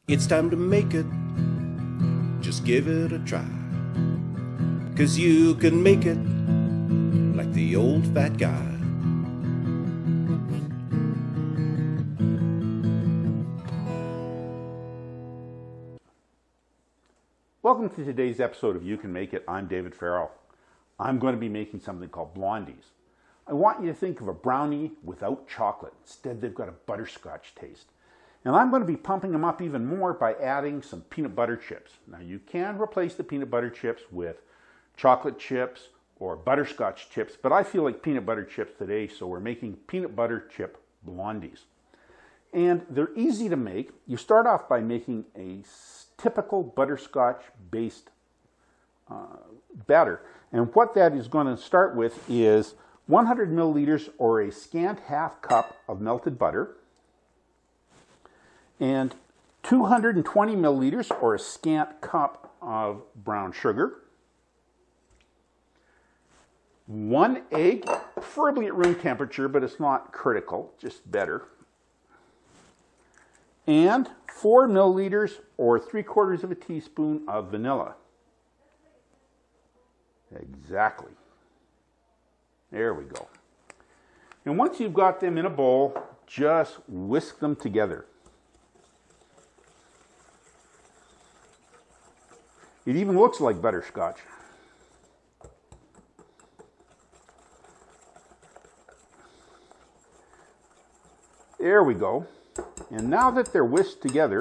It's time to make it, just give it a try. 'Cause you can make it like the old fat guy. Welcome to today's episode of You Can Make It. I'm David Farrell. I'm going to be making something called Blondies. I want you to think of a brownie without chocolate. Instead, they've got a butterscotch taste. And I'm going to be pumping them up even more by adding some peanut butter chips. Now, you can replace the peanut butter chips with chocolate chips or butterscotch chips, but I feel like peanut butter chips today, so we're making peanut butter chip Blondies. And they're easy to make. You start off by making a typical butterscotch-based batter. And what that is going to start with is 100 milliliters or a scant half cup of melted butter, and 220 milliliters or a scant cup of brown sugar, 1 egg, preferably at room temperature, but it's not critical, just better, and 4 milliliters or 3/4 of a teaspoon of vanilla. Exactly. There we go. And once you've got them in a bowl, just whisk them together. It even looks like butterscotch. There we go. And now that they're whisked together,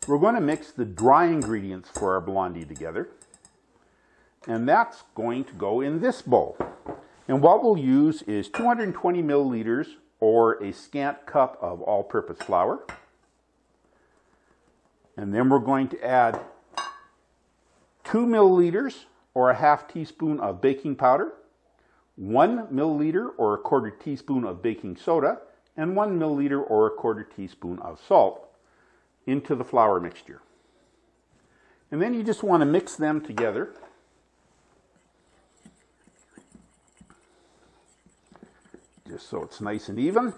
we're going to mix the dry ingredients for our blondie together. And that's going to go in this bowl. And what we'll use is 220 milliliters or a scant cup of all-purpose flour. And then we're going to add 2 milliliters or a half teaspoon of baking powder, 1 milliliter or a 1/4 teaspoon of baking soda, and 1 milliliter or a 1/4 teaspoon of salt into the flour mixture. And then you just want to mix them together. Just so it's nice and even.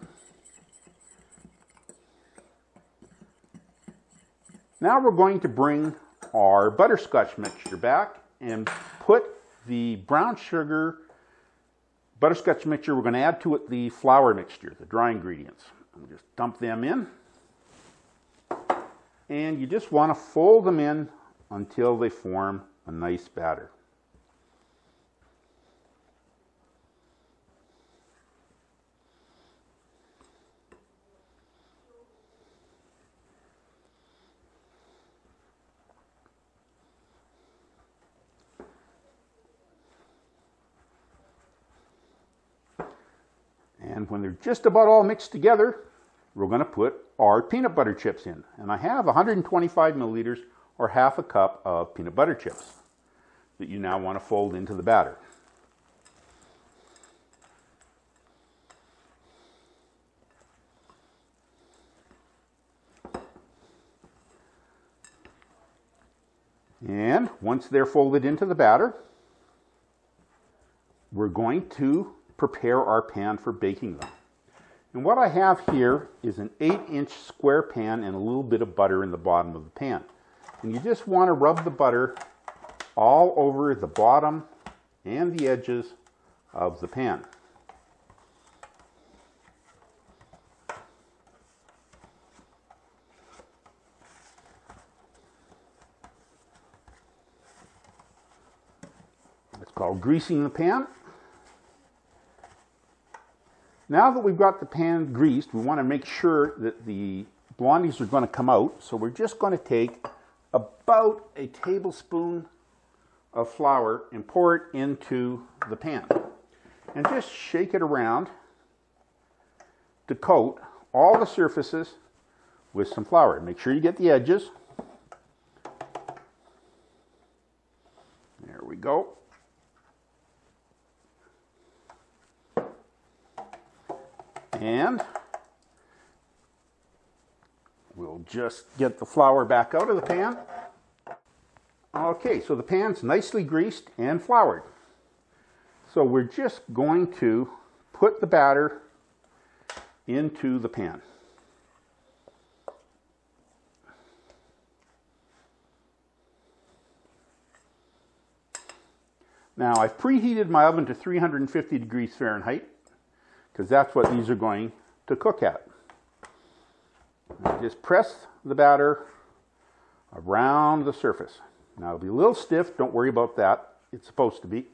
Now we're going to bring our butterscotch mixture back and put the brown sugar butterscotch mixture, we're going to add to it the flour mixture, the dry ingredients. We'll just dump them in. And you just want to fold them in until they form a nice batter. And when they're just about all mixed together, we're going to put our peanut butter chips in. And I have 125 milliliters or half a cup of peanut butter chips that you now want to fold into the batter. And once they're folded into the batter, we're going to prepare our pan for baking them. And what I have here is an 8-inch square pan and a little bit of butter in the bottom of the pan. And you just want to rub the butter all over the bottom and the edges of the pan. It's called greasing the pan. Now that we've got the pan greased, we want to make sure that the blondies are going to come out. So we're just going to take about a tablespoon of flour and pour it into the pan. And just shake it around to coat all the surfaces with some flour. Make sure you get the edges. There we go. And we'll just get the flour back out of the pan. Okay, so the pan's nicely greased and floured. So we're just going to put the batter into the pan. Now I've preheated my oven to 350 degrees Fahrenheit because that's what these are going to cook at. I just press the batter around the surface. Now it'll be a little stiff, don't worry about that. It's supposed to be.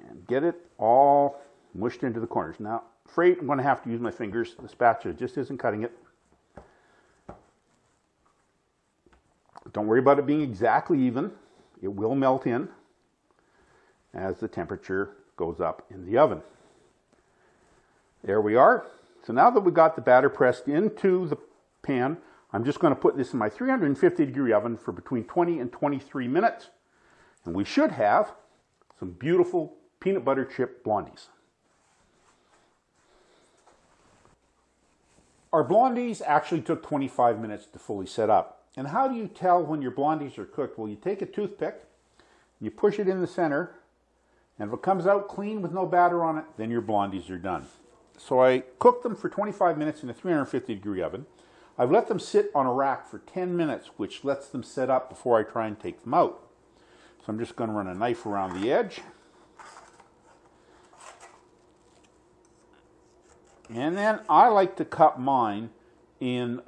And get it all mushed into the corners. Now, afraid I'm going to have to use my fingers. The spatula just isn't cutting it. Don't worry about it being exactly even. It will melt in as the temperature goes up in the oven. There we are. So now that we got the batter pressed into the pan, I'm just going to put this in my 350 degree oven for between 20 and 23 minutes. And we should have some beautiful peanut butter chip blondies. Our blondies actually took 25 minutes to fully set up. And how do you tell when your blondies are cooked? Well, you take a toothpick, you push it in the center, and if it comes out clean with no batter on it, then your blondies are done. So I cooked them for 25 minutes in a 350 degree oven. I've let them sit on a rack for 10 minutes, which lets them set up before I try and take them out. So I'm just going to run a knife around the edge. And then I like to cut mine in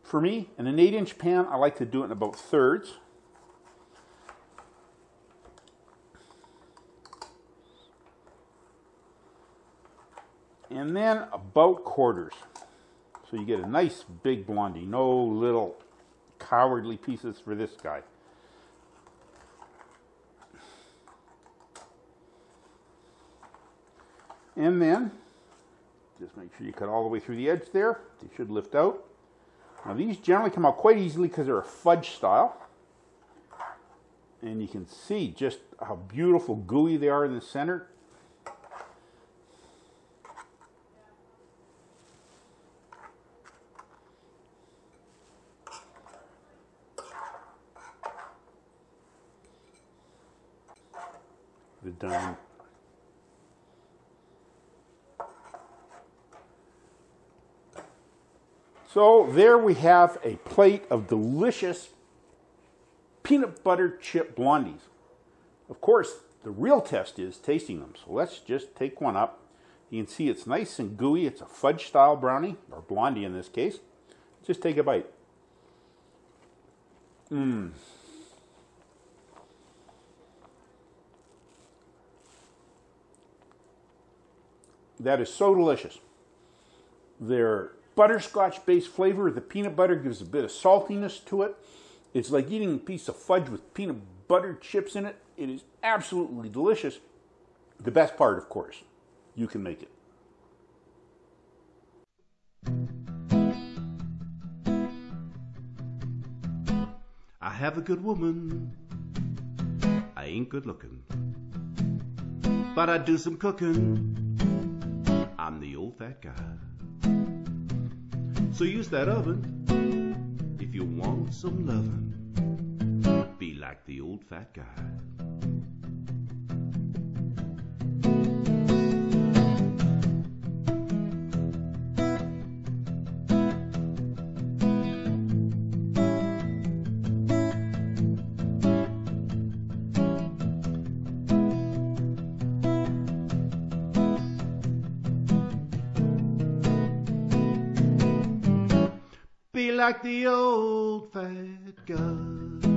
for me, in an 8-inch pan, I like to do it in about thirds. And then about quarters. So you get a nice big blondie, no little cowardly pieces for this guy. And then, just make sure you cut all the way through the edge there. They should lift out. Now these generally come out quite easily because they're a fudge style. And you can see just how beautiful gooey they are in the center. They're done. So there we have a plate of delicious peanut butter chip blondies. Of course, the real test is tasting them. So let's just take one up. You can see it's nice and gooey. It's a fudge style brownie, or blondie in this case. Just take a bite. That is so delicious. They're butterscotch-based flavor. The peanut butter gives a bit of saltiness to it. It's like eating a piece of fudge with peanut butter chips in it. It is absolutely delicious. The best part, of course, you can make it. I have a good woman. I ain't good looking, but I do some cooking. I'm the old fat guy. So use that oven if you want some lovin'. Be like the old fat guy. Be like the old fat guy.